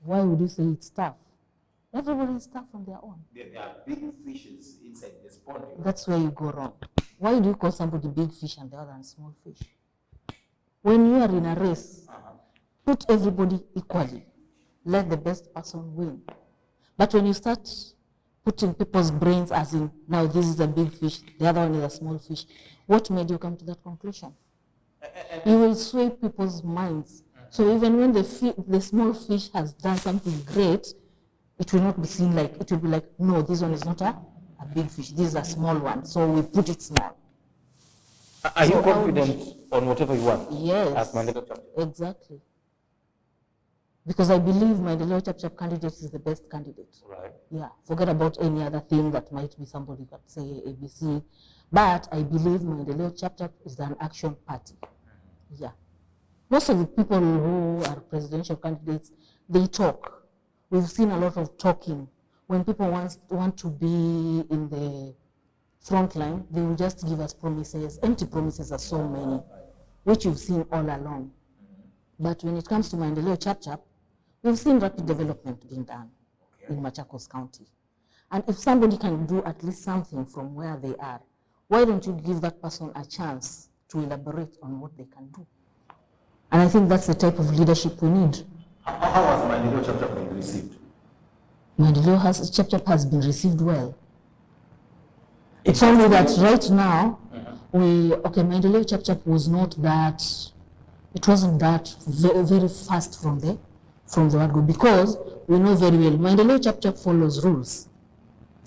Why would you say it's tough? Everybody is tough on their own. There are big fishes inside this pond. That's where you go wrong. Why do you call somebody big fish and the other one small fish? When you are in a race, put everybody equally. Let the best person win. But when you start putting people's brains as in, now this is a big fish, the other one is a small fish, what made you come to that conclusion? You will sway people's minds. So even when the small fish has done something great, it will not be seen like, it will be like, no, this one is not a big fish, this is a small one, so we put it small. Are you confident on whatever you want? Yes, as Mandela Chap? Exactly. Because I believe Mandela Chap candidate is the best candidate. Right. Yeah, forget about any other thing that might be somebody that say ABC, but I believe Mandela Chap is an action party. Yeah. Most of the people who are presidential candidates, they talk. We've seen a lot of talking. When people want to be in the front line, they will just give us promises. Empty promises are so many, which you've seen all along. But when it comes to Mandela Chap, we've seen rapid development being done in Machakos County. And if somebody can do at least something from where they are, why don't you give that person a chance to elaborate on what they can do? And I think that's the type of leadership we need. How has Mandela Chap been received? Mandela Chap has been received well. It's only that right now, Mandela Chap was not that, it wasn't that very, very fast from the word go, because we know very well Mandela Chap follows rules.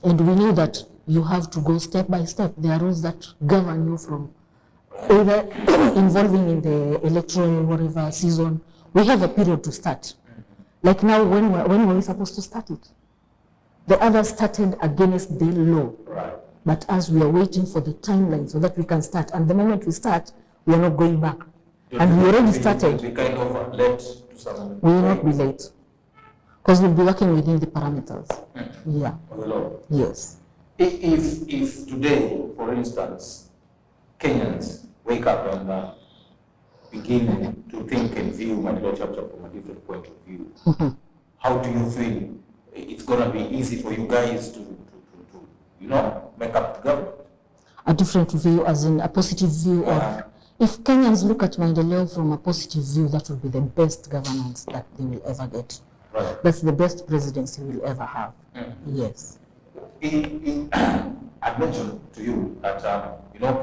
And we know that you have to go step by step. There are rules that govern you from either involving in the electoral whatever season. We have a period to start. Like now, when were we supposed to start it? The others started against the law. Right. But as we are waiting for the timeline so that we can start, and the moment we start, we are not going back. And we already started. We kind of late to some. We will not be late. Because we'll be working within the parameters. Yeah. Yes. If today, for instance, Kenyans wake up and begin to think and view Mandela Chap from a different point of view, how do you feel it's going to be easy for you guys to make up the government? A different view, as in a positive view, or if Kenyans look at Mandela from a positive view, that will be the best governance that they will ever get. Right. That's the best presidency we'll ever have. Yes. I mentioned to you that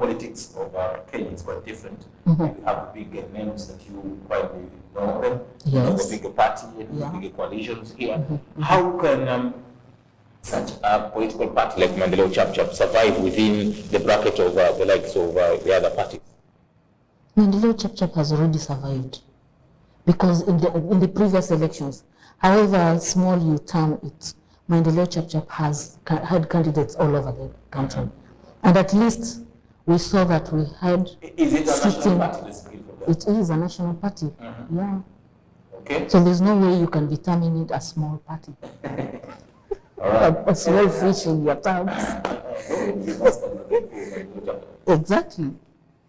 politics of Kenya is quite different. You have big names that you quite know them. Yes. You know, the bigger party and the bigger coalitions here. How can such a political party like Mandela Chap survive within the bracket of the likes of the other parties? Mandela Chap has already survived, because in the previous elections, however small you term it, Mandela Chap has had candidates all over the country. And at least we saw that we had Is it a national party? It is a national party. Yeah. Okay. So there's no way you can determine it a small party. All right. A small fish in your tank. Exactly.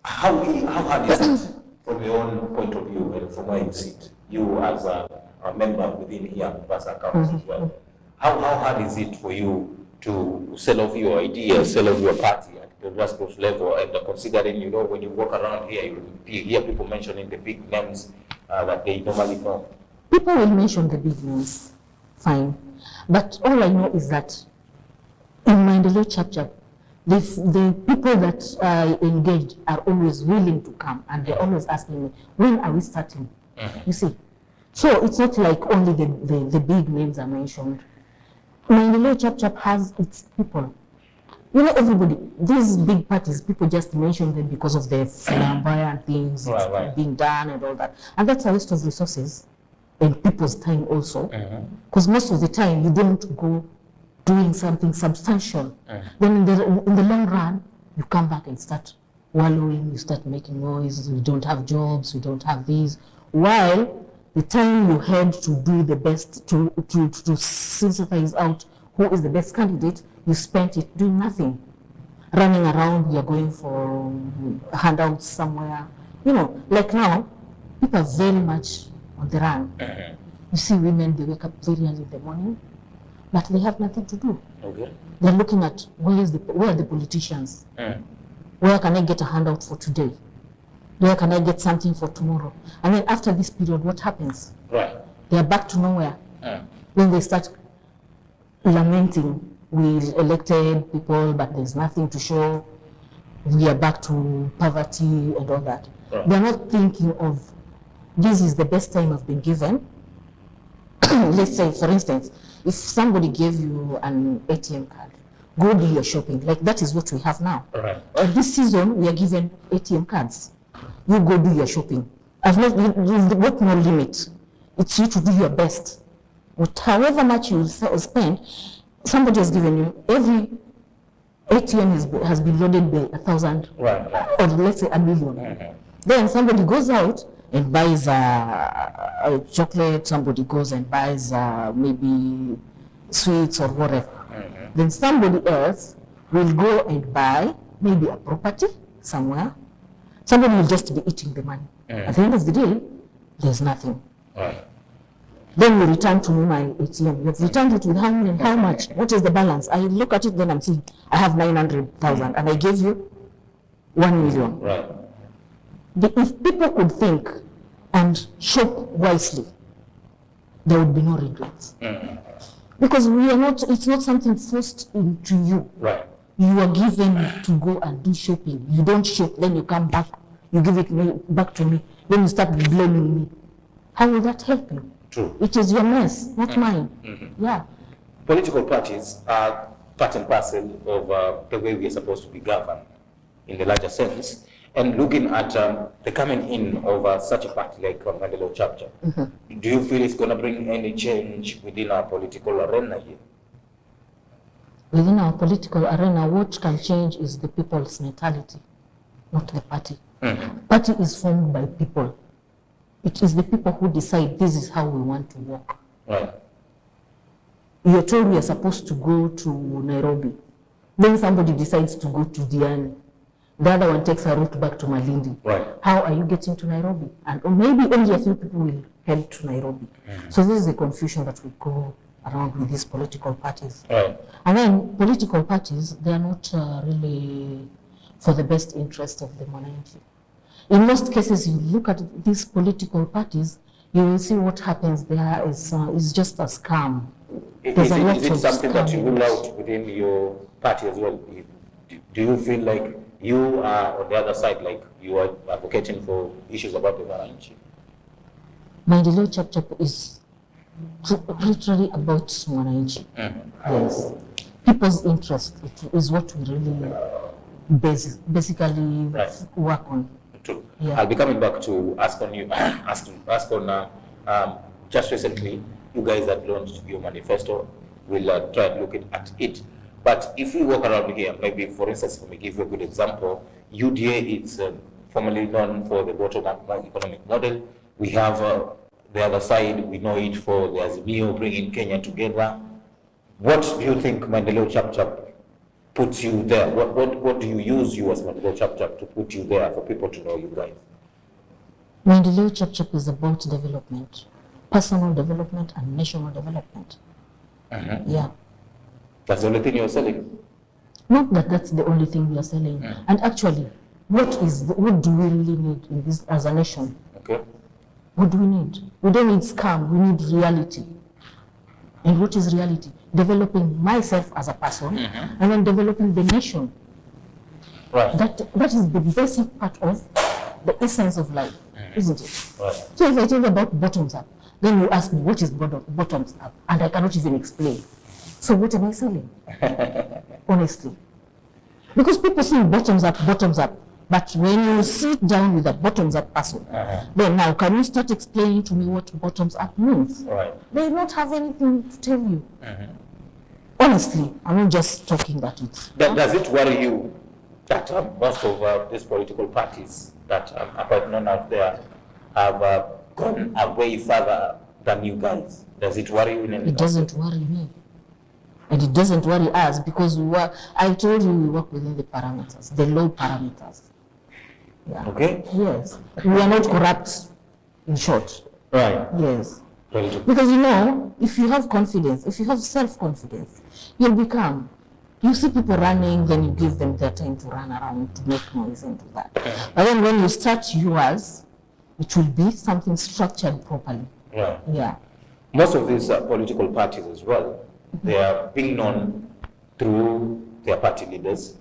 How hard is it from your own point of view and from where you sit, you as a member within here, Mombasa County as well? How hard is it for you to sell off your ideas, sell off your party at the grassroots level, and considering, when you walk around here, you hear people mentioning the big names that they normally know? People will mention the big names, fine. But all I know is that in Mandela Chap, the people that are engaged are always willing to come, and they're always asking me, when are we starting? You see? So it's not like only the big names are mentioned. Mandela Chap has its people. Everybody, these big parties, people just mention them because of the flamboyant things being done and all that. And that's a waste of resources and people's time also. Because most of the time, you don't go doing something substantial. Then in the long run, you come back and start wallowing, you start making noise, we don't have jobs, we don't have these. While the time you had to do the best, to synthesize out who is the best candidate, you spent it doing nothing. Running around, you're going for handouts somewhere. Like now, people are very much on the run. You see women, they wake up very early in the morning, but they have nothing to do. Okay. They're looking at where are the politicians? Where can I get a handout for today? Where can I get something for tomorrow? And then after this period, what happens? Right. They are back to nowhere. Then they start lamenting, we elected people, but there's nothing to show. We are back to poverty and all that. Right. They're not thinking of, this is the best time I've been given. Let's say, for instance, if somebody gave you an ATM card, go do your shopping. Like that is what we have now. Right. This season, we are given ATM cards. You go do your shopping. You've got no limit. It's you to do your best. With however much you spend, somebody has given you, every ATM has been loaded by 1,000, or let's say 1 million. Then somebody goes out and buys a chocolate, somebody goes and buys maybe sweets or whatever. Then somebody else will go and buy maybe a property somewhere. Somebody will just be eating the money. At the end of the day, there's nothing. Then you return to me my ATM. You've returned it with how much? What is the balance? I look at it, then I'm seeing I have 900,000 and I gave you 1 million. Right. If people could think and shop wisely, there would be no regrets. Because it's not something forced into you. Right. You are given to go and do shopping. You don't shop, then you come back, you give it back to me, then you start blaming me. How will that help you? True. It is your mess, not mine. Yeah. Political parties are part and parcel of the way we are supposed to be governed in the larger sense. And looking at the coming in of such a party like Mandela Chapter, do you feel it's going to bring any change within our political arena here? Within our political arena, what can change is the people's mentality, not the party. Party is formed by people. It is the people who decide this is how we want to work. Right. You're told we are supposed to go to Nairobi. Then somebody decides to go to Diani. The other one takes a route back to Malindi. Right. How are you getting to Nairobi? And or maybe only a few people will head to Nairobi. So this is the confusion that we go around with these political parties. Right. And then political parties, they are not really for the best interest of the Mwananchi. In most cases, you look at these political parties, you will see what happens there is just a scam. Is it something that you rule out within your party as well? Do you feel like you are on the other side, like you are advocating for issues about the Mwananchi? Maendeleo Chapter is literally about Mwananchi. Yes. People's interest is what we really basically work on. True. Yeah. I'll be coming back to ask on just recently, you guys had launched your manifesto. We'll try and look at it. But if we walk around here, maybe for instance, let me give you a good example. UDA is formerly known for the bottom-up economic model. We have the other side, we know it for the Azimio bringing Kenya together. What do you think Maendeleo Chapter puts you there? What do you use you as Maendeleo Chapter to put you there for people to know you guys? Maendeleo Chapter is about development, personal development and national development. Yeah. That's the only thing you're selling? Not that that's the only thing we are selling. And actually, what do we really need in this as a nation? Okay. What do we need? We don't need scam, we need reality. And what is reality? Developing myself as a person and then developing the nation. Right. That is the basic part of the essence of life, isn't it? Right. So if I tell you about bottoms up, then you ask me what is bottoms up, and I cannot even explain. So what am I selling? Honestly. Because people say bottoms up, but when you sit down with a bottoms up person, then now can you start explaining to me what bottoms up means? Right. They don't have anything to tell you. Honestly, I'm not just talking that it's... Does it worry you that most of these political parties that are quite known out there have gone a way further than you guys? Does it worry you in any way? It doesn't worry me. And it doesn't worry us because I told you we work within the parameters, the law parameters. Yeah. Okay. Yes. We are not corrupt, in short. Right. Yes. Because if you have confidence, if you have self-confidence, you'll be calm. You see people running, then you give them their time to run around, to make noise and do that. But then when you start yours, it will be something structured properly. Yeah. Yeah. Most of these political parties as well, they are being known through their party leaders.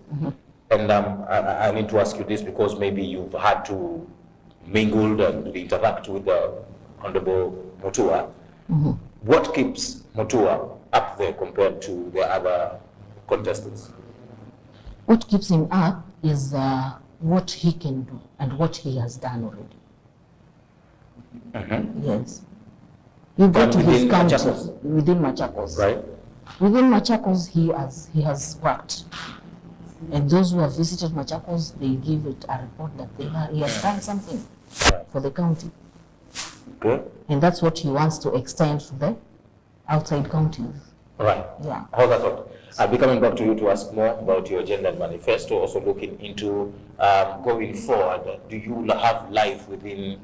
And I need to ask you this because maybe you've had to mingle and interact with the Honorable Mutua. What keeps Mutua up there compared to the other contestants? What keeps him up is what he can do and what he has done already. Yes. You go to his counties within Machakos. Right. Within Machakos, he has worked. And those who have visited Machakos, they give it a report that he has done something for the county. Okay. And that's what he wants to extend to the outside counties. Right. Yeah. How that works. I'll be coming back to you to ask more about your agenda and manifesto, also looking into going forward. Do you have life within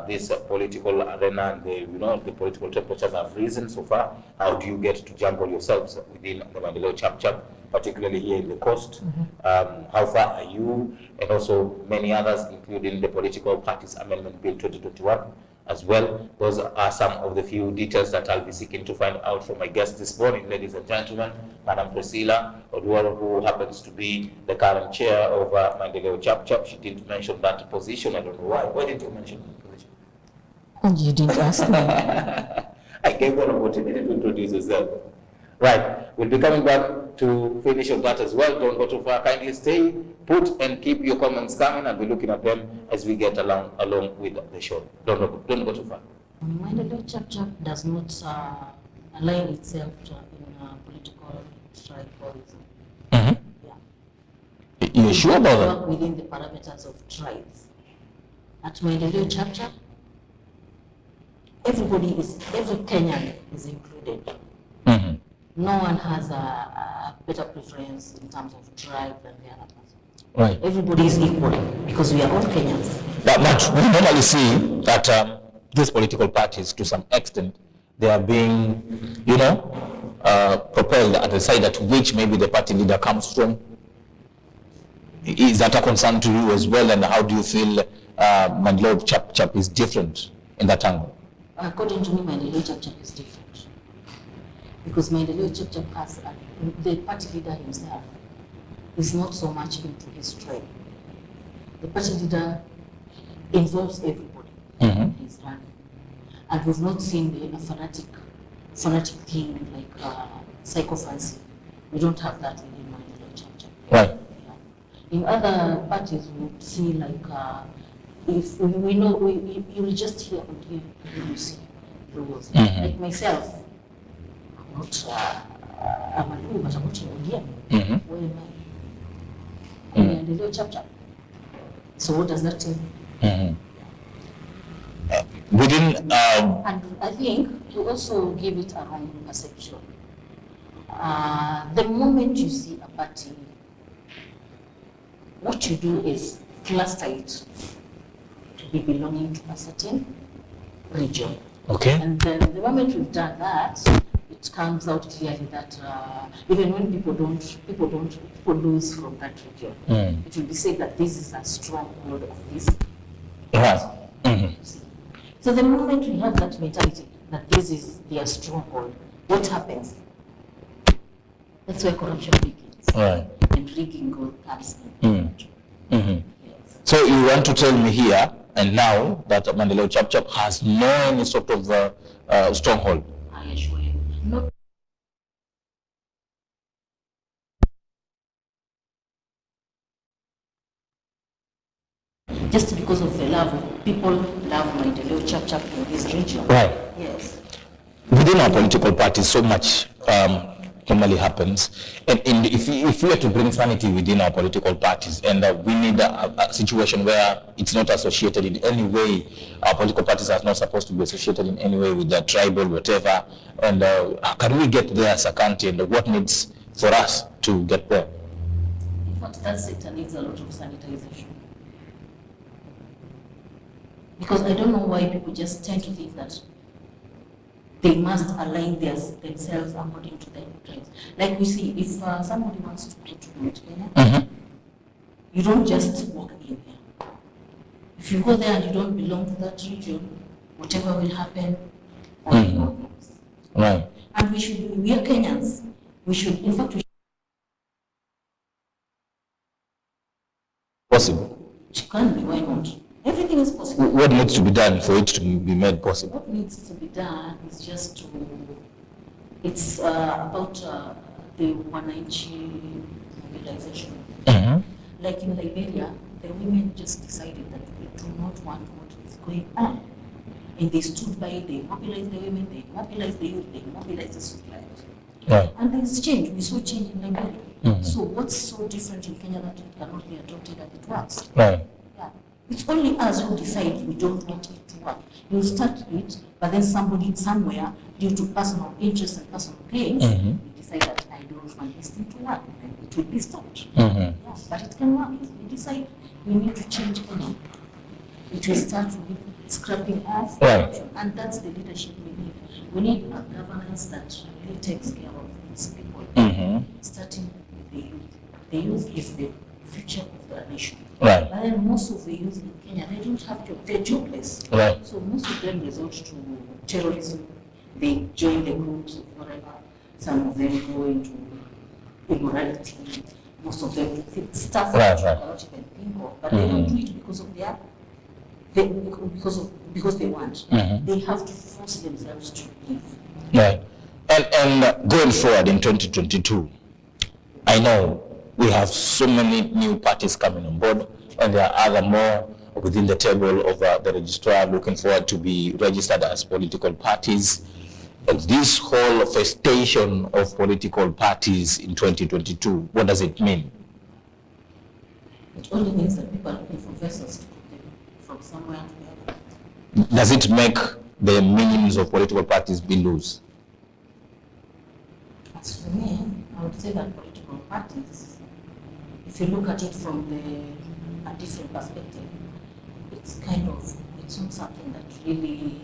this political arena, and the political temperatures have risen so far? How do you get to juggle yourselves within the Maendeleo Chap, particularly here in the coast? How far are you, and also many others, including the Political Parties Amendment Bill 2021 as well? Those are some of the few details that I'll be seeking to find out from my guest this morning, ladies and gentlemen. Madam Priscilla Oduor, who happens to be the current chair of Maendeleo Chap. She didn't mention that position. I don't know why. Why didn't you mention that position? You didn't ask me. I gave one opportunity to introduce yourself. Right. We'll be coming back to finish on that as well. Don't go too far. Kindly stay put and keep your comments coming. I'll be looking at them as we get along with the show. Don't go too far. Maendeleo Chap does not align itself in political tribalism. Yeah. You're sure about that? Work within the parameters of tribes. At Maendeleo Chap, every Kenyan is included. No one has a better preference in terms of tribe than the other person. Right. Everybody is equal because we are all Kenyans. But we normally see that these political parties, to some extent, they are being, propelled at the side at which maybe the party leader comes from. Is that a concern to you as well? And how do you feel Maendeleo Chap is different in that angle? According to me, Maendeleo Chap is different. Because Maendeleo Chap has, the party leader himself is not so much into his tribe. The party leader involves everybody in his running. And we've not seen a fanatic thing like psychophancy. We don't have that within Maendeleo Chap. Right. Yeah. In other parties, we would see like, if we know, you will just hear and hear, and you see rules. Like myself, I'm not a Malu, but I'm not an Indian. Where am I? Maendeleo Chap. So what does that tell you? Within and I think you also give it a wrong perception. The moment you see a party, what you do is cluster it to be belonging to a certain region. okay. And then the moment we've done that, it comes out clearly that even when people lose from that region, it will be said that this is a stronghold of this. Right. So the moment we have that mentality that this is their stronghold, what happens? That's where corruption begins. Right. And rigging comes in. Yes. So you want to tell me here and now that Maendeleo Chap has no any sort of stronghold? I assure you. Not just because of the love. People love Maendeleo Chap in this region. Right. Yes. Within our political parties, so much normally happens. And if we are to bring sanity within our political parties, and we need a situation where it's not associated in any way, our political parties are not supposed to be associated in any way with the tribal, whatever. And can we get there as a country, and what needs for us to get there? In fact, that sector needs a lot of sanitization. Because I don't know why people just tend to think that they must align themselves according to their trends. Like we see, if somebody wants to go to Kenya, you don't just walk in here. If you go there and you don't belong to that region, whatever will happen, on your goes. Right. And we are Kenyans. We should, in fact, Possible. it can be, why not? Everything is possible. What needs to be done for it to be made possible? What needs to be done is just to, it's about the Wananchi mobilization. Like in Liberia, the women just decided that we do not want what is going on. And they stood by, they mobilized the women, they mobilized the youth, they mobilized the society. Right. And there's change. We saw change in Liberia. So what's so different in Kenya that it cannot be adopted and it works? Right. Yeah. It's only us who decide we don't want it to work. You start it, but then somebody somewhere, due to personal interest and personal gains, we decide that I don't want this thing to work, then it will be stopped. Yeah, but it can work. If we decide we need to change Kenya, it will start with scrapping off corruption, and that's the leadership we need. We need a governance that really takes care of these people, starting with the youth. The youth is the future of the nation. Right. But then most of the youth in Kenya, they don't have job, they're jobless. Right. So most of them resort to terrorism. They join the groups of whatever. Some of them go into immorality. Most of them do stuff that you cannot even think of. But they don't do it because of because they want. They have to force themselves to live. Right. And going forward in 2022, I know we have so many new parties coming on board, and there are other more within the table of the registrar looking forward to be registered as political parties. And this whole festation of political parties in 2022, what does it mean? It only means that people are looking for vessels to put them from somewhere to the other. Does it make the meanings of political parties be loose? As for me, I would say that political parties, if you look at it from a different perspective, it's not something that really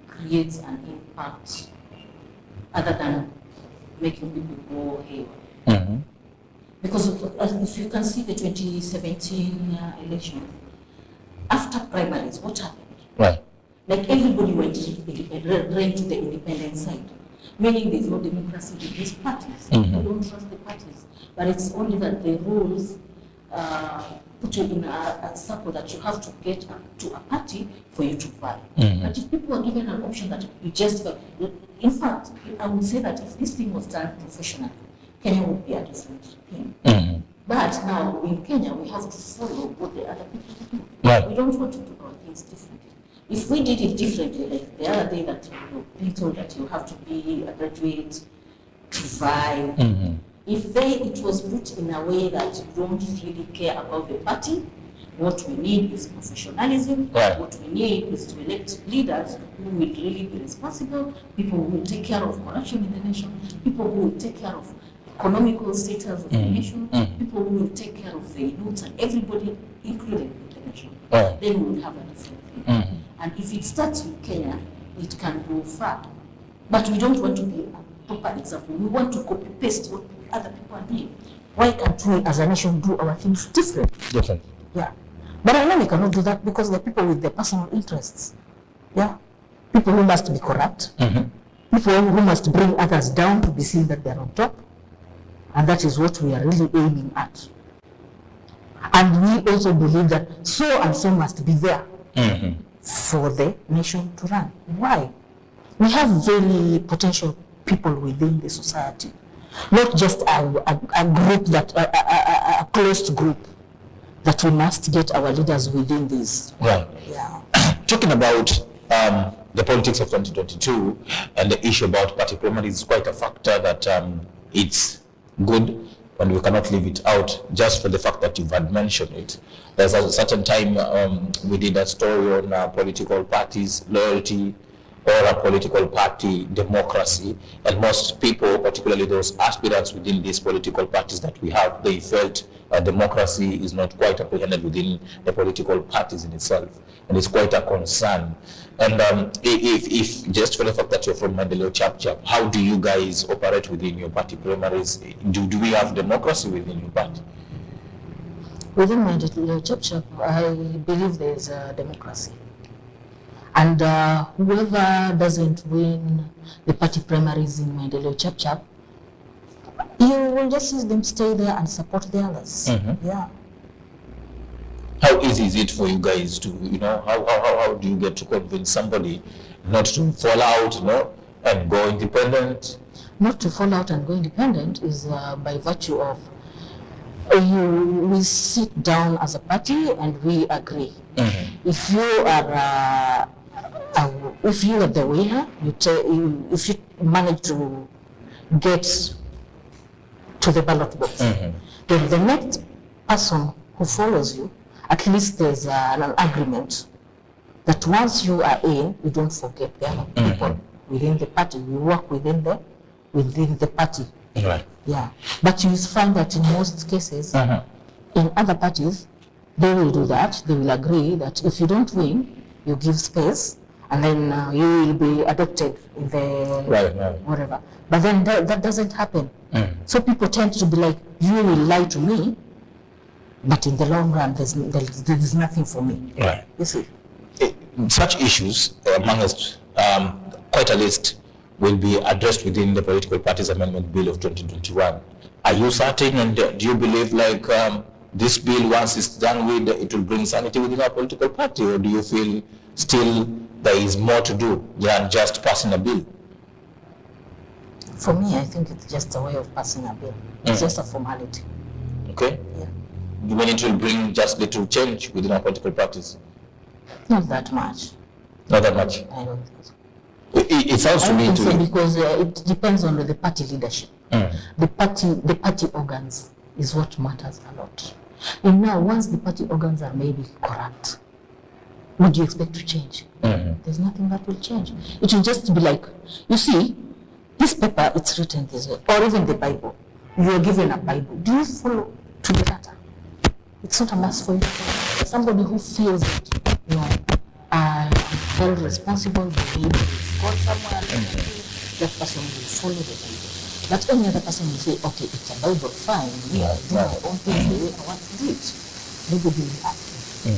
creates an impact other than making people go haywire. Because if you can see the 2017 election, after primaries, what happened? Right. Like everybody ran to the independent side, meaning there's no democracy in these parties. We don't trust the parties. But it's only that the rules put you in a circle that you have to get to a party for you to vie. But if people are given an option that you just, in fact, I would say that if this thing was done professionally, Kenya would be a different thing. But now in Kenya, we have to follow what the other people do. Right. We don't want to do our things differently. If we did it differently, like the other day that you being told that you have to be a graduate to vie, if it was put in a way that you don't really care about the party, what we need is professionalism. Right. What we need is to elect leaders who will really be responsible, people who will take care of corruption in the nation, people who will take care of economical status of the nation, people who will take care of the youth and everybody, including the nation. Right. Then we will have a different thing. And if it starts with Kenya, it can go far. But we don't want to be a proper example. We want to copy paste what other people are doing. Why can't we as a nation do our things different? Yeah. But I know we cannot do that because the people with their personal interests. Yeah. People who must be corrupt. People who must bring others down to be seen that they're on top. And that is what we are really aiming at. And we also believe that so and so must be there for the nation to run. Why? We have very potential people within the society, not just a group that, a closed group, that we must get our leaders within this. Right. Yeah. Talking about the politics of 2022 and the issue about party primaries is quite a factor that it's good, and we cannot leave it out just for the fact that you've had mentioned it. There's a certain time we did a story on political parties, loyalty, or a political party democracy, and most people, particularly those aspirants within these political parties that we have, they felt democracy is not quite apprehended within the political parties in itself, and it's quite a concern. And if just for the fact that you're from Maendeleo Chap, how do you guys operate within your party primaries? Do we have democracy within your party? Within Maendeleo Chap, I believe there is a democracy. And whoever doesn't win the party primaries in Maendeleo Chap, you will just see them stay there and support the others. Yeah. How easy is it for you guys to, how do you get to convince somebody not to fall out, and go independent? Not to fall out and go independent is by virtue of we sit down as a party and we agree. If you are the winner, if you manage to get to the ballot box, then the next person who follows you, at least there's an agreement that once you are in, you don't forget the other people within the party. You work within the party. Right. Yeah. But you find that in most cases, in other parties, they will do that. They will agree that if you don't win, you give space, and then you will be adopted in the whatever. But then that doesn't happen. So people tend to be like, you will lie to me, but in the long run, there's nothing for me. Right. You see. Such issues, amongst quite a list, will be addressed within the Political Parties Amendment Bill of 2021. Are you certain, and do you believe this bill, once it's done with, it will bring sanity within our political party, or do you feel still there is more to do than just passing a bill? For me, I think it's just a way of passing a bill. It's just a formality. Okay. Yeah. You mean it will bring just little change within our political parties? Not that much. Not that much? I don't think so. It sounds to me because it depends on the party leadership. The party organs is what matters a lot. And now, once the party organs are maybe corrupt, would you expect to change? There's nothing that will change. It will just be like, you see, this paper, it's written this way, or even the Bible. You are given a Bible. Do you follow to the letter? It's not a must for you to follow. Somebody who feels that, I am held responsible, maybe it's gone somewhere, that person will follow the Bible. But any other person will say, okay, it's a Bible, fine, do my own thing the way I want to do it. Nobody will ask me.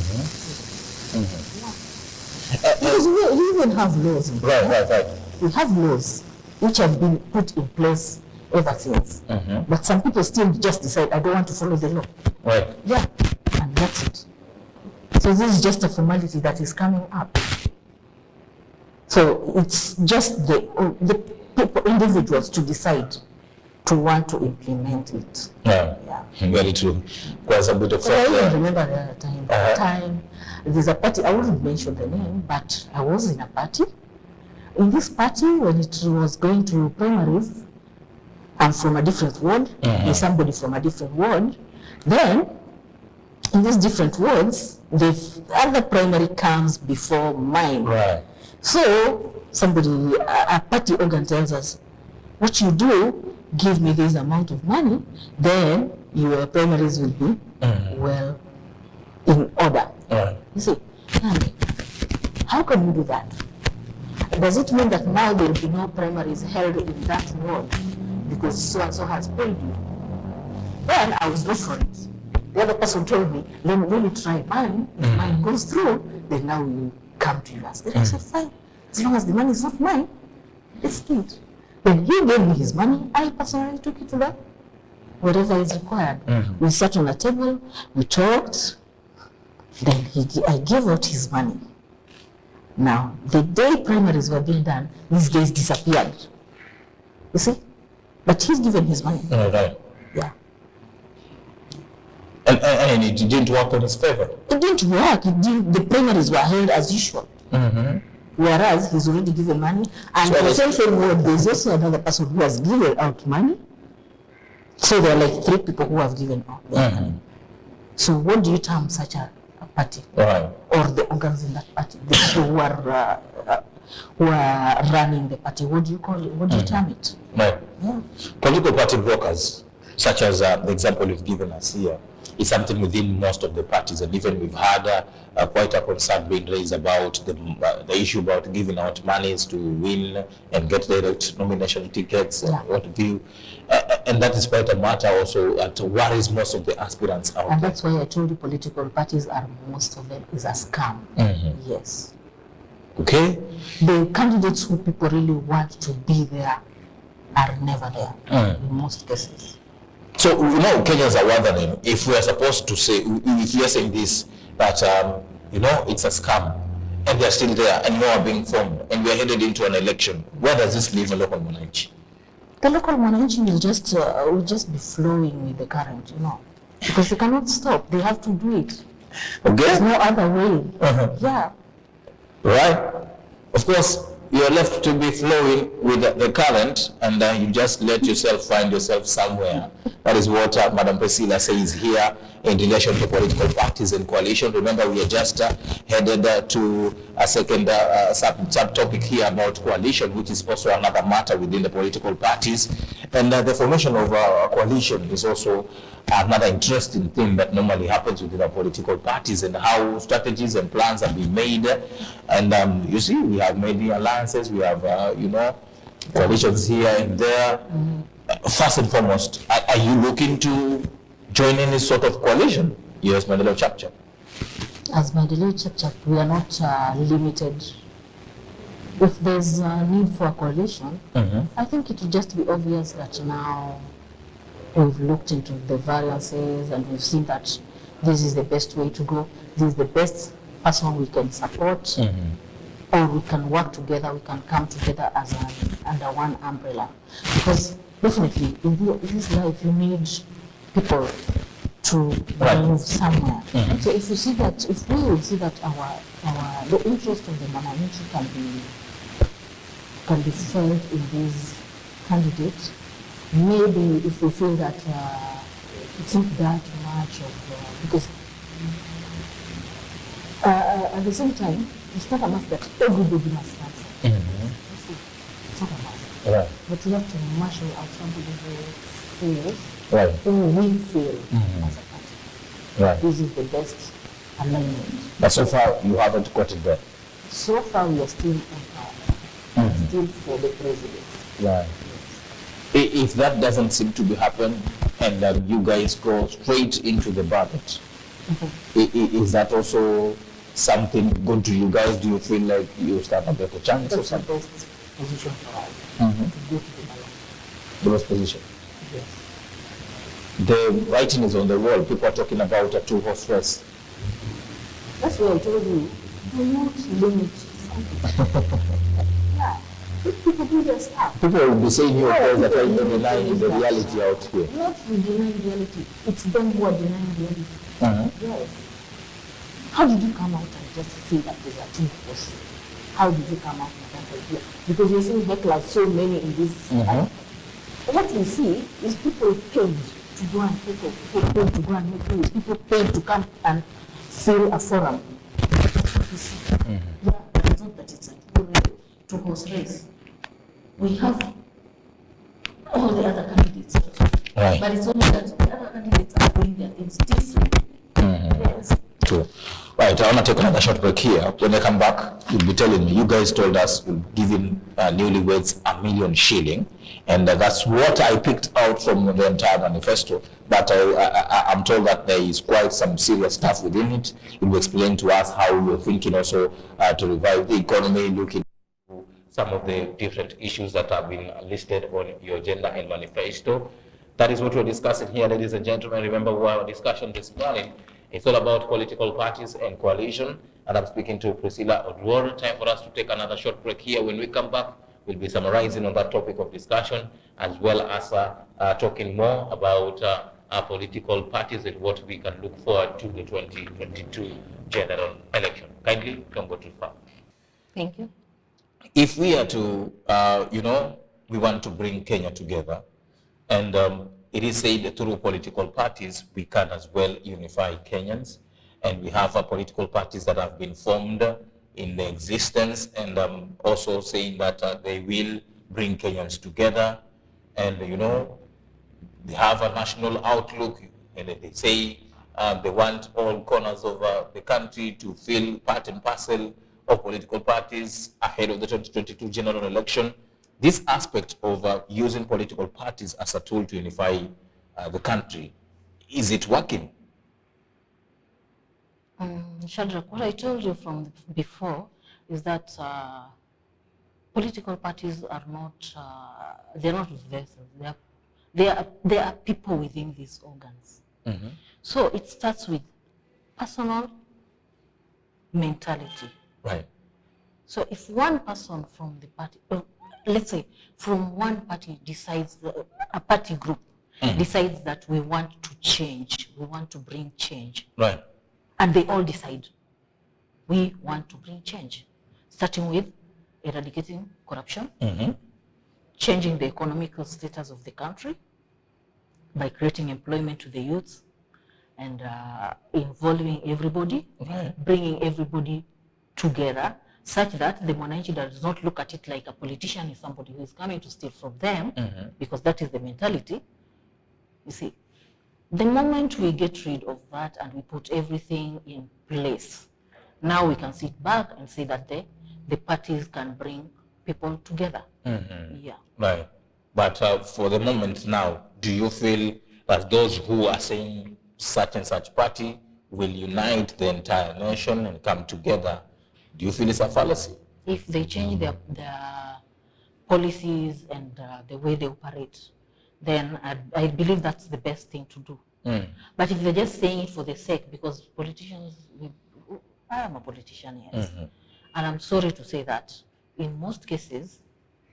Because we even have laws. Right. We have laws which have been put in place ever since. But some people still just decide, I don't want to follow the law. Right. Yeah, and that's it. So this is just a formality that is coming up. So it's just the people, individuals, to decide to want to implement it. Yeah. Very true. Quite a bit of I even remember the time, there's a party, I wouldn't mention the name, but I was in a party. In this party, when it was going to primaries, I'm from a different ward, there's somebody from a different ward, then in these different wards, the other primary comes before mine. Right. So somebody, a party organ tells us, what you do, give me this amount of money, then your primaries will be well in order. Right. You see, how can you do that? Does it mean that now there will be no primaries held in that ward because so and so has paid you? Then I was not for it. The other person told me, let me try mine. If mine goes through, then now we come to you. I said, fine. As long as the money is not mine, it's good. Then he gave me his money. I personally took it to that, whatever is required. We sat on a table, we talked. Then I gave out his money. Now, the day primaries were being done, these guys disappeared. You see? But he's given his money. Right. Yeah. And it didn't work in his favor? It didn't work. The primaries were held as usual. Whereas he's already given money. And for the same word, there's also another person who has given out money. So there are like 3 people who have given out their money. So what do you term such a party? Right. Or the organs in that party? The people who are who are running the party. What do you call it? What do you term it? Right. Yeah. Political party brokers, such as the example you've given us here, is something within most of the parties, and even we've had quite a concern being raised about the issue about giving out monies to win and get direct nomination tickets. Yeah. What have you? And that is quite a matter also that worries most of the aspirants out And there. that's why I told you political parties are, most of them is a scam. Yes. Okay. The candidates who people really want to be there are never there in most cases. So, you know, Kenyans are wondering if we are supposed to say, if we are saying this, that, you know, it's a scam, and they're still there, and more are being formed, and we are headed into an election. Where does this leave a local mwananchi? The local mwananchi will just be flowing with the current, you know, because they cannot stop. They have to do it. There's Okay? no other way. Yeah. Right? Of course, you're left to be flowing with the current, and you just let yourself find yourself somewhere. That is what Madam Priscilla says here in relation to political parties and coalition. Remember, we are just headed to a second subtopic here about coalition, which is also another matter within the political parties. And the formation of a coalition is also another interesting thing that normally happens within our political parties, and how strategies and plans have been made. And you see, we have made the alliances, we have, you know, coalitions here and there. First and foremost, are you looking to join any sort of coalition? Yes, Mandela Chapchap. As Mandela Chapchap, we are not limited. If there's a need for a coalition, I think it will just be obvious that now we've looked into the variances and we've seen that this is the best way to go. This is the best person we can support, or we can work together, we can come together as under one umbrella. Because definitely in this life you need people to move somewhere. So if you see that, if we will see that the interest of the mwananchi can be felt in these candidates, maybe if we feel that it's not that much of because at the same time it's not a must that everybody must answer. It's not a must. Right. But we have to marshal out somebody who feels, Right. who we feel as a party. Right. This is the best alignment. But so far, you haven't got it there. So far, we are still on power, still for the president. Right. If that doesn't seem to be happening, and you guys go straight into the ballot, is that also something good to you guys? Do you feel like you stand a better chance or That's the something? best position for us to go to the ballot. The best position. Yes. The writing is on the wall. People are talking about a two-horse race. That's why I told you, do not limit something. Yeah. If people do their stuff. People will be saying your Yeah, words that are people will denying the reality out here. Not denying reality. It's them who are denying reality. Yes. How did you come out and just say that there's a two horse? How did you come out with that idea? Because you're seeing hecklers so many in this. What we see is people paid to go and people paid to go and make news. People paid to come and fill a forum. That's what we see. Yeah, but it's not that it's a two-horse race. We have all the other candidates. Right. But it's only that the other candidates are doing their things different. Yes. True. Right, I want to take another short break here. When I come back, you'll be telling me, you guys told us you're giving newlyweds $1 million shilling, and that's what I picked out from the entire manifesto. But I'm told that there is quite some serious stuff within it. You'll explain to us how you're thinking also to revive the economy, looking at some of the different issues that have been listed on your agenda and manifesto. That is what we're discussing here, ladies and gentlemen. Remember, our discussion this morning, it's all about political parties and coalition. And I'm speaking to Priscilla Oduor. Time for us to take another short break here. When we come back, we'll be summarizing on that topic of discussion, as well as talking more about our political parties and what we can look forward to the 2022 general election. Kindly don't go too far. Thank you. If we are to, we want to bring Kenya together, and it is said through political parties, we can as well unify Kenyans. And we have political parties that have been formed in the existence, and also saying that they will bring Kenyans together, and they have a national outlook, and they say they want all corners of the country to feel part and parcel of political parties ahead of the 2022 general election. This aspect of using political parties as a tool to unify the country, is it working? Shadrach, what I told you from before is that political parties are not, they're not vessels. They are people within these organs. Mm-hmm. So it starts with personal mentality. Right. So if one person from the party, let's say from one party decides, a party group decides that we want to change, we want to bring change. Right. And they all decide, we want to bring change, starting with eradicating corruption, changing the economical status of the country by creating employment to the youths and involving everybody, bringing everybody together, such that the Mwananchi does not look at it like a politician is somebody who is coming to steal from them, because that is the mentality. You see, the moment we get rid of that and we put everything in place, now we can sit back and say that the parties can bring people together. Yeah. Right. But for the moment now, do you feel that those who are saying such and such party will unite the entire nation and come together? Do you feel it's a fallacy? If they change their policies and the way they operate, then I believe that's the best thing to do. But if they're just saying it for the sake, because politicians, I am a politician, yes. And I'm sorry to say that in most cases,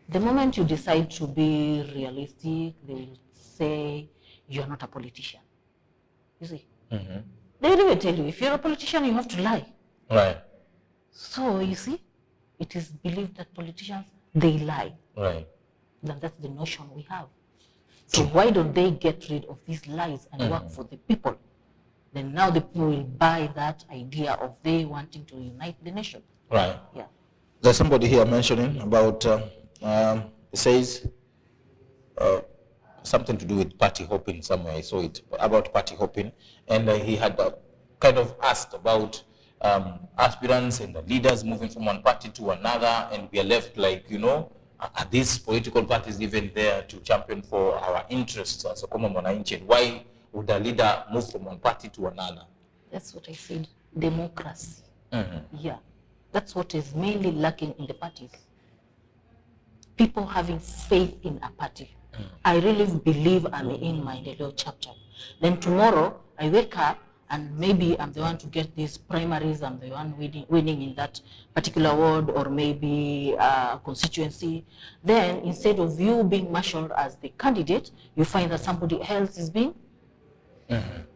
the moment you decide to be realistic, they will say you're not a politician. You see? They will even tell you, if you're a politician, you have to lie. Right. So, you see, it is believed that politicians, they lie. Right. Then that's the notion we have. So why don't they get rid of these lies and work for the people? Then now the people will buy that idea of they wanting to unite the nation. Right. Yeah. There's somebody here mentioning about, it says something to do with party hopping somewhere. I saw it about party hopping. And he had kind of asked about aspirants and the leaders moving from one party to another, and we are left like, are these political parties even there to champion for our interests as a common Mwananchi? Why would a leader move from one party to another? That's what I said, democracy. Yeah, that's what is mainly lacking in the parties. People having faith in a party. I really believe I'm in my Delio chapter. Then tomorrow I wake up and maybe I'm the one to get these primaries, I'm the one winning in that particular ward or maybe constituency. Then instead of you being marshaled as the candidate, you find that somebody else is being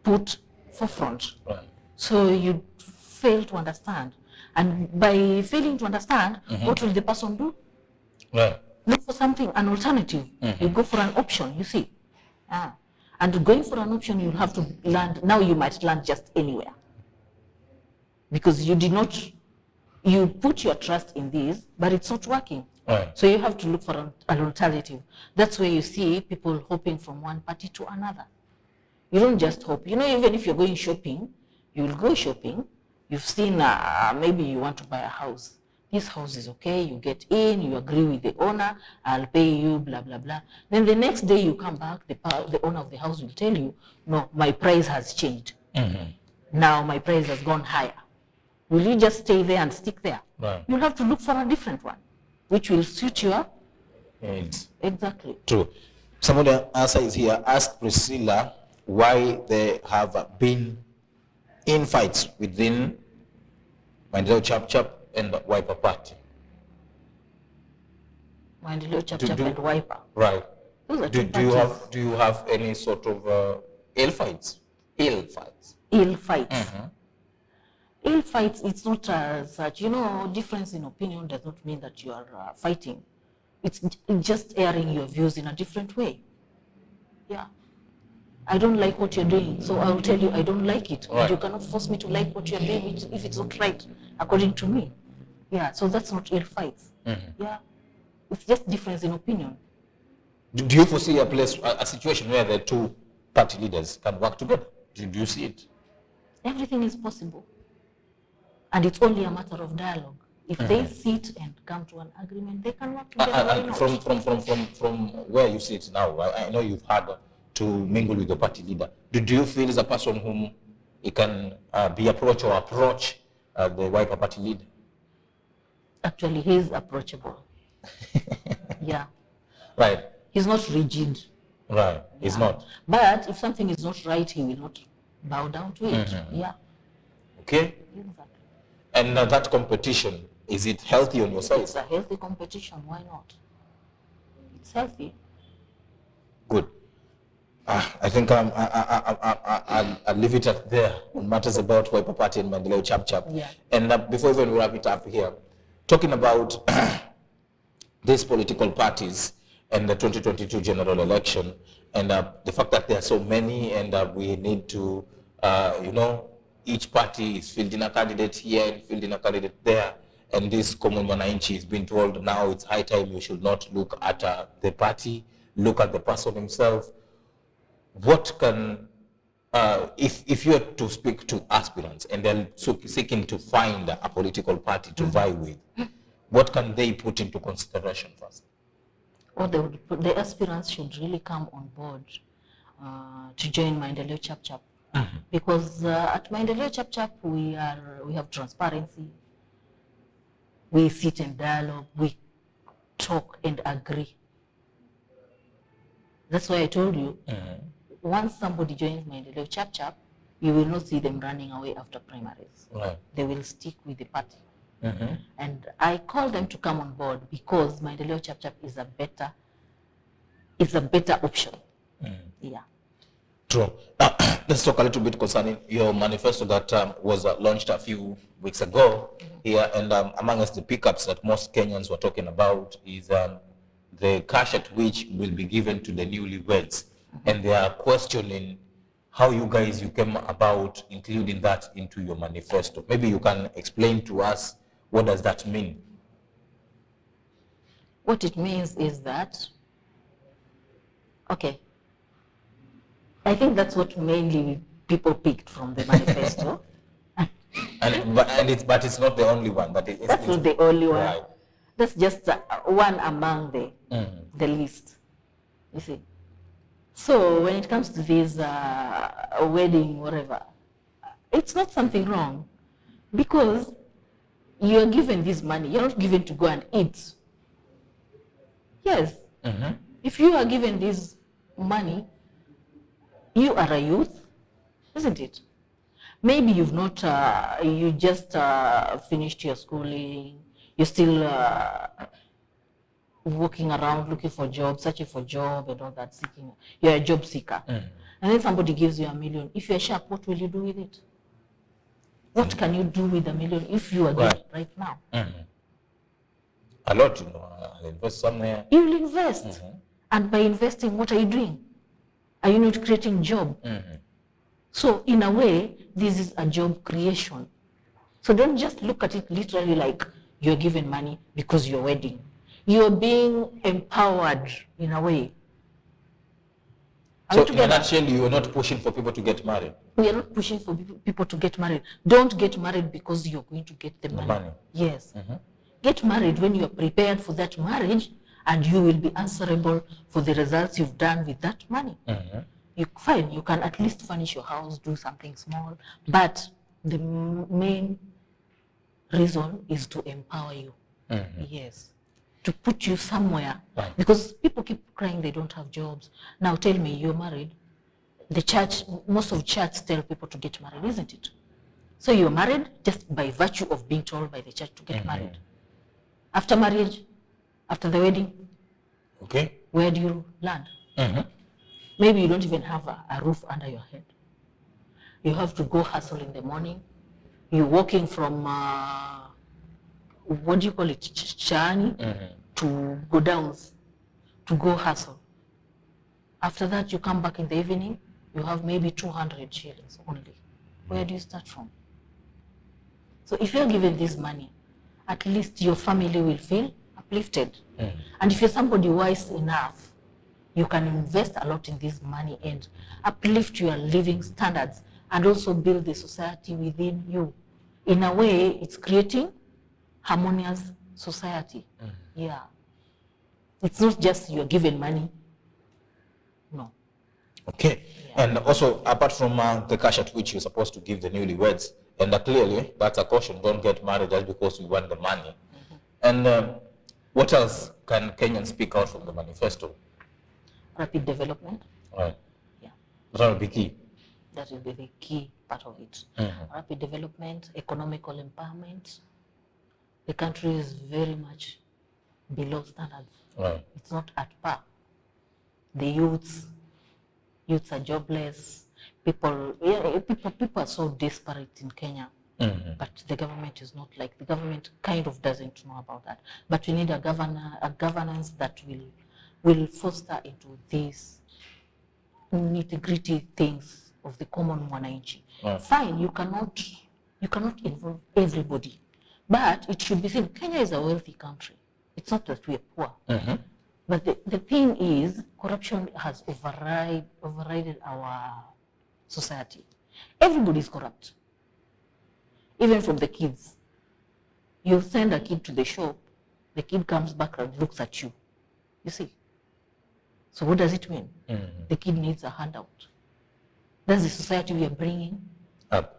put forefront. Right. So you fail to understand. And by failing to understand, what will the person do? Right. Look for something, an alternative. You go for an option, you see. And going for an option, you'll have to land, now you might land just anywhere. Because you did not, you put your trust in this, but it's not working. Right. So you have to look for an alternative. That's where you see people hopping from one party to another. You don't just hope. Even if you're going shopping, you will go shopping. You've seen, maybe you want to buy a house. This house is okay, you get in, you agree with the owner, I'll pay you, blah, blah, blah. Then the next day you come back, the owner of the house will tell you, no, my price has changed. Now my price has gone higher. Will you just stay there and stick there? Right. You'll have to look for a different one, which will suit your needs. Exactly. True. Somebody answer is here. Ask Priscilla why there have been infights within Maendeleo Chap and the Wiper Party. Maendeleo Chap and Wiper. Right. Those are Do you have any sort of ill fights? Ill fights. Ill fights. Ill fights, it's not such, difference in opinion does not mean that you are fighting. It's just airing your views in a different way. Yeah. I don't like what you're doing, so I will tell you I don't like it. Right. And you cannot force me to like what you're doing if it's not right, according to me. Yeah, so that's not ill fights. Yeah, it's just difference in opinion. Do you foresee a situation where the two party leaders can work together? Do you see it? Everything is possible. And it's only a matter of dialogue. If they sit and come to an agreement, they can work together. Why And not? from where you sit now, I know you've had to mingle with the party leader. Do you feel as a person whom he can be approached or approach the Wiper party leader? Actually, he's approachable. Yeah. Right. He's not rigid. Right. He's not. But if something is not right, he will not bow down to it. Yeah. Okay. Exactly. And that competition, is it healthy on your side? It's a healthy competition. Why not? It's healthy. Good. I think I'll leave it at there on matters about Wiper Party and Maendeleo Chap. Yeah. And before even we wrap it up here, talking about these political parties and the 2022 general election, and the fact that there are so many, and we need to, each party is fielding a candidate here and fielding a candidate there, and this common mwananchi is being told now it's high time you should not look at the party, look at the person himself. What can, if you were to speak to aspirants and they're seeking to find a political party to vie with, what can they put into consideration first? Or the aspirants should really come on board to join Maendeleo Chap. Because at Maendeleo Chap we have transparency. We sit in dialogue. We talk and agree. That's why I told you. Once somebody joins Maendeleo Chap, you will not see them running away after primaries. Right. They will stick with the party. And I call them to come on board because Maendeleo Chap is a better option. Yeah. True. Now, let's talk a little bit concerning your manifesto that was launched a few weeks ago here, and amongst the pickups that most Kenyans were talking about is the cash at which will be given to the newlyweds, and they are questioning how you came about including that into your manifesto. Maybe you can explain to us, what does that mean? What it means is that, okay, I think that's what mainly people picked from the manifesto. But it's not the only one. That's not the only one. Right. That's just one among the list, you see. So when it comes to this wedding, whatever, it's not something wrong because you're given this money. You're not given to go and eat. Yes. If you are given this money, you are a youth, isn't it? Maybe you've not, you just finished your schooling, you're still walking around looking for jobs, searching for job and all that, seeking, you're a job seeker. And then somebody gives you $1 million. If you're sharp, what will you do with it? What can you do with $1 million if you are given right now? A lot, I'll invest somewhere. You will invest. And by investing, what are you doing? Are you not creating job? So in a way, this is a job creation. So don't just look at it literally like you're given money because you're wedding. You're being empowered in a way. So in a nutshell, you are not pushing for people to get married? We are not pushing for people to get married. Don't get married because you're going to get the money. Yes. Get married when you are prepared for that marriage, and you will be answerable for the results you've done with that money. Fine, you can at least furnish your house, do something small, but the main reason is to empower you. Yes. To put you somewhere. Right. Because people keep crying they don't have jobs. Now tell me, you're married. The church, most of church tell people to get married, isn't it? So you're married just by virtue of being told by the church to get married. After marriage, after the wedding, okay, where do you land? Maybe you don't even have a roof under your head. You have to go hustle in the morning. You're walking from, what do you call it, Chani, to go down, to go hustle. After that, you come back in the evening, you have maybe 200 shillings only. Where do you start from? So if you're given this money, at least your family will feel uplifted. And if you're somebody wise enough, you can invest a lot in this money and uplift your living standards and also build the society within you. In a way, it's creating harmonious society. Yeah. It's not just you're given money. No. Okay. Yeah. And also, apart from the cash at which you're supposed to give the newlyweds, and clearly that's a caution, don't get married just because you want the money. And what else can Kenyans speak out from the manifesto? Rapid development. Right. Yeah. That will be key. That will be the key part of it. Rapid development, economical empowerment. The country is very much below standards. Right. It's not at par. The youths are jobless. People are so desperate in Kenya. But the government is not like, the government kind of doesn't know about that. But we need a governance that will foster into these nitty-gritty things of the common mwananchi. Fine, you cannot involve everybody, but it should be seen Kenya is a wealthy country. It's not that we are poor. But the thing is, corruption has overridden our society. Everybody is corrupt. Even from the kids. You send a kid to the shop, the kid comes back and looks at you. You see? So what does it mean? The kid needs a handout. That's the society we are bringing up.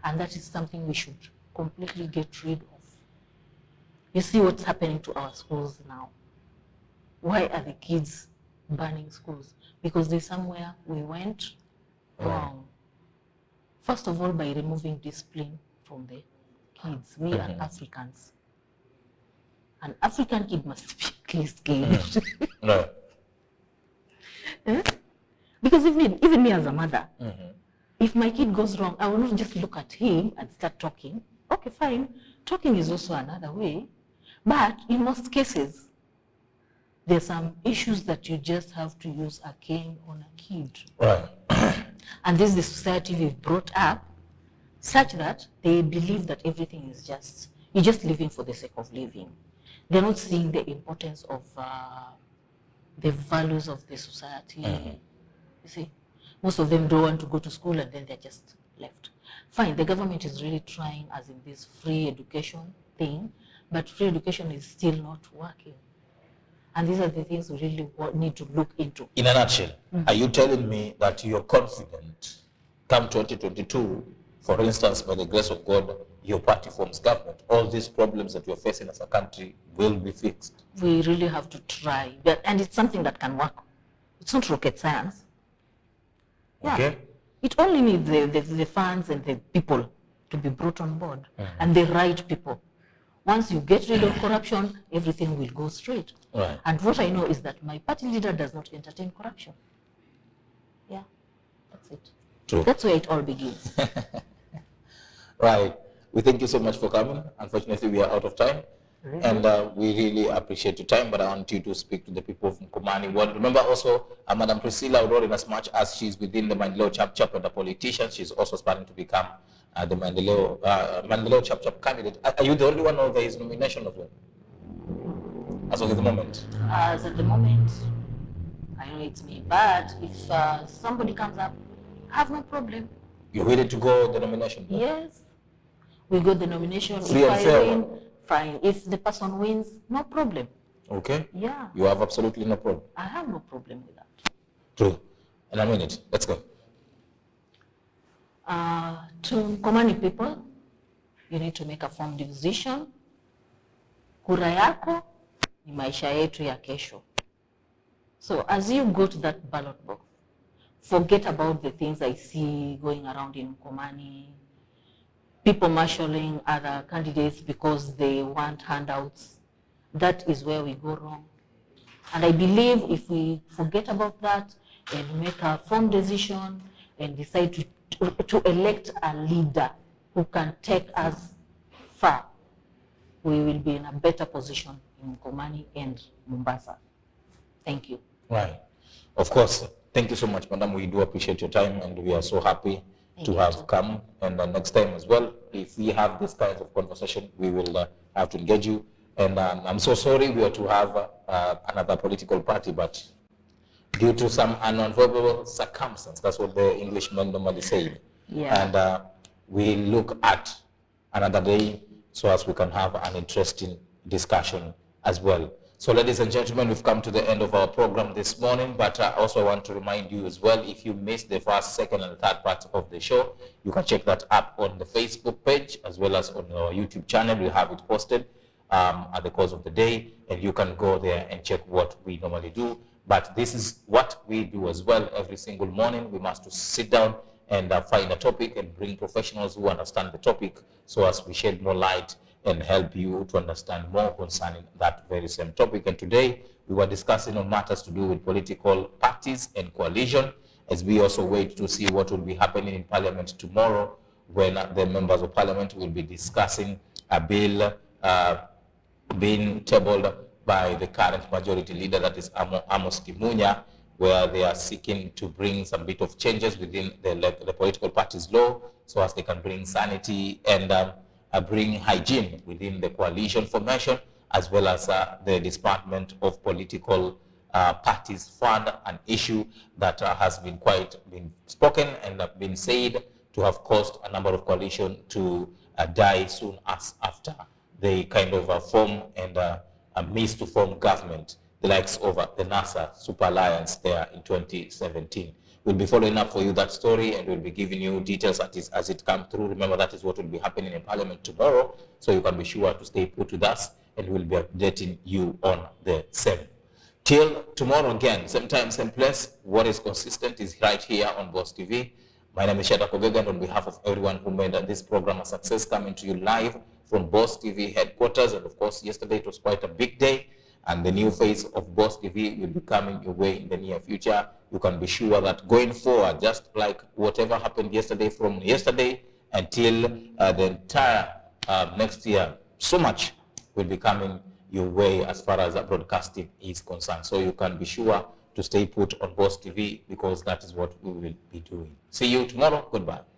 And that is something we should completely get rid of. You see what's happening to our schools now. Why are the kids burning schools? Because there's somewhere we went wrong. First of all, by removing discipline from the kids. We are Africans. An African kid must be at least caged. No. Because even me as a mother, if my kid goes wrong, I will not just look at him and start talking. Okay, fine. Talking is also another way. But in most cases, there's some issues that you just have to use a cane on a kid. Right. And this is the society we've brought up, such that they believe that everything is just, you're just living for the sake of living. They're not seeing the importance of the values of the society. You see, most of them don't want to go to school and then they're just left. Fine, the government is really trying as in this free education thing, but free education is still not working. And these are the things we really need to look into. In a nutshell, are you telling me that you're confident come 2022, for instance, by the grace of God, your party forms government, all these problems that we're facing as a country will be fixed? We really have to try. And it's something that can work. It's not rocket science. Yeah. Okay. It only needs the funds and the people to be brought on board, and the right people. Once you get rid of corruption, everything will go straight. Right. And what I know is that my party leader does not entertain corruption. Yeah, that's it. True. That's where it all begins. Right. We thank you so much for coming. Unfortunately, we are out of time. Really? And we really appreciate your time, but I want you to speak to the people of Mkomani. Well, remember also, Madam Priscilla Oduor, in as much as she's within the Maendeleo chapter and the politician, she's also planning to become the Maendeleo chapter candidate. Are you the only one, or there is nomination of them? As of the moment? As at the moment, I know it's me, but if somebody comes up, I have no problem. You're willing to go the nomination? Yes, we got the nomination. Free if and I fair win, one. fine. If the person wins, no problem. Okay. Yeah. You have absolutely no problem? I have no problem with that. True. In a minute. Let's go. To Mkomani people, you need to make a firm decision. Kura yako ni maisha yetu ya kesho. So as you go to that ballot box, forget about the things I see going around in Mkomani, people marshalling other candidates because they want handouts. That is where we go wrong. And I believe if we forget about that and make a firm decision and decide to elect a leader who can take us far, we will be in a better position in Mkomani and Mombasa. Thank you. Right. Of course. Thank you so much, Madam. We do appreciate your time, and we are so happy to have come. And next time as well, if we have this kind of conversation, we will I have to engage you. And I'm so sorry we are to have another political party, but due to some unavoidable circumstance, that's what the Englishmen normally say. Yeah. And we look at another day so as we can have an interesting discussion as well. So ladies and gentlemen, we've come to the end of our program this morning, but I also want to remind you as well, if you missed the first, second, and third part of the show, you can check that up on the Facebook page as well as on our YouTube channel. We have it posted at the course of the day, and you can go there and check what we normally do. But this is what we do as well every single morning. We must sit down and find a topic and bring professionals who understand the topic so as we shed more light and help you to understand more concerning that very same topic. And today we were discussing on matters to do with political parties and coalition, as we also wait to see what will be happening in Parliament tomorrow, when the members of Parliament will be discussing a bill being tabled by the current majority leader, that is Amos Kimunya, where they are seeking to bring some bit of changes within the political parties law so as they can bring sanity and bring hygiene within the coalition formation, as well as the disbursement of political parties fund, an issue that has been spoken and been said to have caused a number of coalition to die soon as after they kind of form and miss to form government, the likes of the NASA Super Alliance there in 2017. We'll be following up for you that story, and we'll be giving you details as it comes through. Remember, that is what will be happening in Parliament tomorrow, so you can be sure to stay put with us, and we'll be updating you on the same. Till tomorrow again, same time, same place. What is consistent is right here on Boss TV. My name is Shada Kogega, and on behalf of everyone who made this program a success, coming to you live from Boss TV headquarters. And of course, yesterday it was quite a big day, and the new face of Boss TV will be coming your way in the near future. You can be sure that going forward, just like whatever happened yesterday, from yesterday until the entire next year, so much will be coming your way as far as broadcasting is concerned. So you can be sure to stay put on Boss TV, because that is what we will be doing. See you tomorrow. Goodbye.